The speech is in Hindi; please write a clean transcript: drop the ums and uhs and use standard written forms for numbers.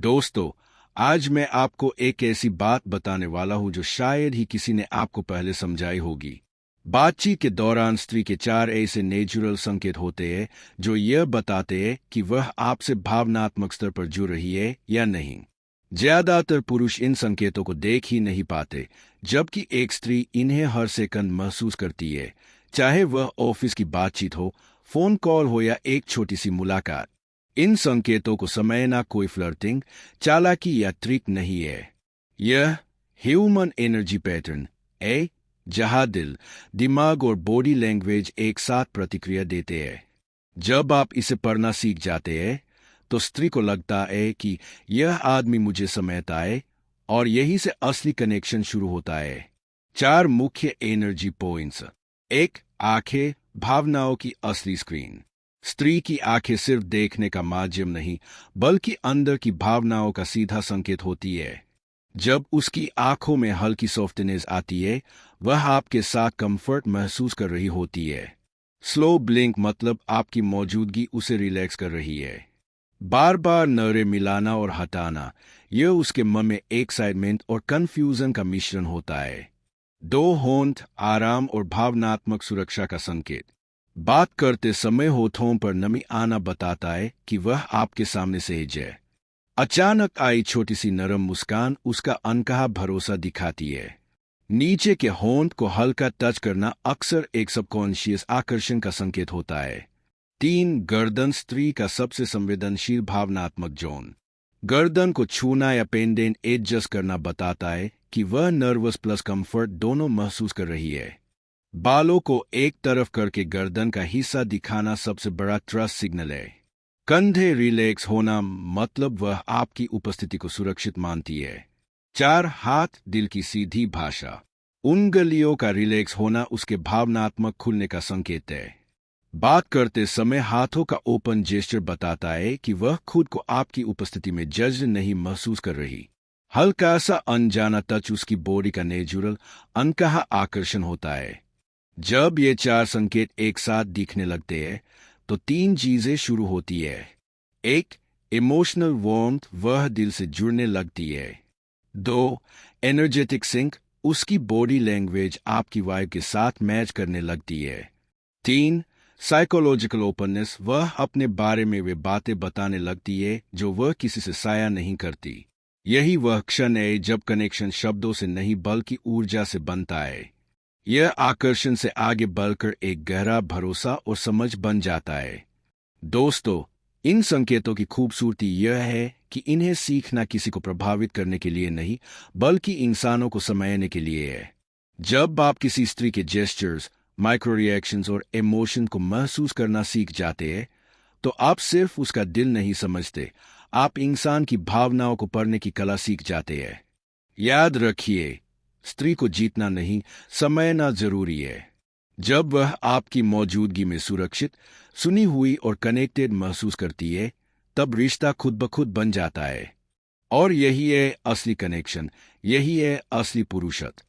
दोस्तों, आज मैं आपको एक ऐसी बात बताने वाला हूं जो शायद ही किसी ने आपको पहले समझाई होगी। बातचीत के दौरान स्त्री के 4 ऐसे नेचुरल संकेत होते हैं जो यह बताते हैं कि वह आपसे भावनात्मक स्तर पर जुड़ रही है या नहीं। ज्यादातर पुरुष इन संकेतों को देख ही नहीं पाते, जबकि एक स्त्री इन्हें हर सेकंड महसूस करती है, चाहे वह ऑफिस की बातचीत हो, फोन कॉल हो या एक छोटी सी मुलाकात। इन संकेतों को समझना कोई फ्लर्टिंग, चालाकी या ट्रिक नहीं है। यह ह्यूमन एनर्जी पैटर्न है, जहां दिल, दिमाग और बॉडी लैंग्वेज एक साथ प्रतिक्रिया देते हैं। जब आप इसे पढ़ना सीख जाते हैं, तो स्त्री को लगता है कि यह आदमी मुझे समझता है, और यही से असली कनेक्शन शुरू होता है। 4 मुख्य एनर्जी पॉइंट्स। 1. आंखें, भावनाओं की असली स्क्रीन। स्त्री की आंखें सिर्फ देखने का माध्यम नहीं, बल्कि अंदर की भावनाओं का सीधा संकेत होती है। जब उसकी आंखों में हल्की सॉफ्टनेस आती है, वह आपके साथ कंफर्ट महसूस कर रही होती है। स्लो ब्लिंक मतलब आपकी मौजूदगी उसे रिलैक्स कर रही है। बार बार नजरें मिलाना और हटाना, यह उसके मन में एक्साइटमेंट और कंफ्यूजन का मिश्रण होता है। 2. होंठ, आराम और भावनात्मक सुरक्षा का संकेत। बात करते समय होठों पर नमी आना बताता है कि वह आपके सामने सहज है। अचानक आई छोटी सी नरम मुस्कान उसका अनकहा भरोसा दिखाती है। नीचे के होंठ को हल्का टच करना अक्सर एक सबकॉन्शियस आकर्षण का संकेत होता है। 3. गर्दन, स्त्री का सबसे संवेदनशील भावनात्मक जोन। गर्दन को छूना या पेंडेंट एडजस्ट करना बताता है कि वह नर्वस प्लस कंफर्ट दोनों महसूस कर रही है। बालों को एक तरफ करके गर्दन का हिस्सा दिखाना सबसे बड़ा ट्रस्ट सिग्नल है। कंधे रिलैक्स होना मतलब वह आपकी उपस्थिति को सुरक्षित मानती है। 4. हाथ, दिल की सीधी भाषा। उंगलियों का रिलैक्स होना उसके भावनात्मक खुलने का संकेत है। बात करते समय हाथों का ओपन जेस्चर बताता है कि वह खुद को आपकी उपस्थिति में जज नहीं महसूस कर रही। हल्का सा अनजाना टच उसकी बॉडी का नेचुरल अनकहा आकर्षण होता है। जब ये 4 संकेत एक साथ दिखने लगते हैं, तो 3 चीजें शुरू होती है। 1. इमोशनल वार्मथ, वह दिल से जुड़ने लगती है। 2. एनर्जेटिक सिंक, उसकी बॉडी लैंग्वेज आपकी वाइब के साथ मैच करने लगती है। 3. साइकोलॉजिकल ओपननेस, वह अपने बारे में वे बातें बताने लगती है जो वह किसी से साया नहीं करती। यही वह क्षण है जब कनेक्शन शब्दों से नहीं बल्कि ऊर्जा से बनता है। यह आकर्षण से आगे बढ़कर एक गहरा भरोसा और समझ बन जाता है। दोस्तों, इन संकेतों की खूबसूरती यह है कि इन्हें सीखना किसी को प्रभावित करने के लिए नहीं, बल्कि इंसानों को समझने के लिए है। जब आप किसी स्त्री के जेस्चर्स, माइक्रो रिएक्शंस और इमोशन को महसूस करना सीख जाते हैं, तो आप सिर्फ उसका दिल नहीं समझते, आप इंसान की भावनाओं को पढ़ने की कला सीख जाते हैं। याद रखिए, स्त्री को जीतना नहीं, समझना जरूरी है। जब वह आपकी मौजूदगी में सुरक्षित, सुनी हुई और कनेक्टेड महसूस करती है, तब रिश्ता खुद ब खुद बन जाता है। और यही है असली कनेक्शन, यही है असली पुरुषत्व।